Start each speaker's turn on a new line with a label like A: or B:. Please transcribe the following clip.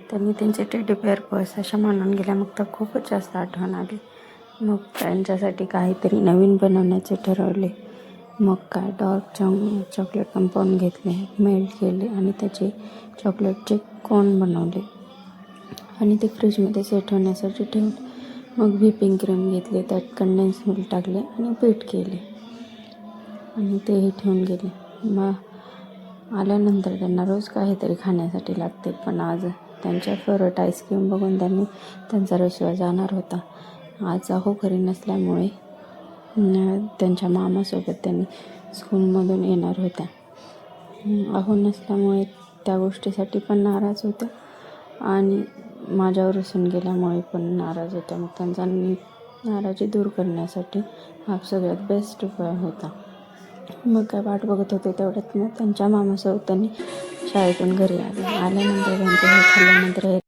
A: त्यांनी त्यांचे teddy bare purse अशा म्हणून गेल्या. मग तर खूपच जास्त आठवण आली. मग त्यांच्यासाठी काहीतरी नवीन बनवण्याचे ठरवले. मग काय डार्क चॉकलेट कंपाऊंड घेतले, मेल्ट केले आणि त्याचे चॉकलेटचे कोन बनवले आणि ते फ्रीजमध्ये सेट होण्यासाठी ठेवले. मग व्हिपिंग क्रीम घेतले, त्यात कंडेन्स मिल्क टाकले आणि बीट केले आणि तेही ठेवून गेले. मग आल्यानंतर त्यांना रोज काहीतरी खाण्यासाठी लागते, पण आज त्यांच्या फेवरेट आईस्क्रीम बघून त्यांचा रसवा जाणार होता. आज अहो घरी नसल्यामुळे त्यांच्या मामासोबत त्यांनी स्कूलमधून येणार होत्या. अहो नसल्यामुळे त्या गोष्टीसाठी पण नाराज होत्या आणि माझ्यावर रुसून गेल्यामुळे पण नाराज होत्या. मग त्यांचा नाराजी दूर करण्यासाठी हा सगळ्यात बेस्ट उपाय होता. मग काय वाट बघत होते तेवढ्यात मग त्यांच्या मामासोबत त्यांनी शाळेतून घरी आल्यानंतर त्यांचं हे खाल्ल्यानंतर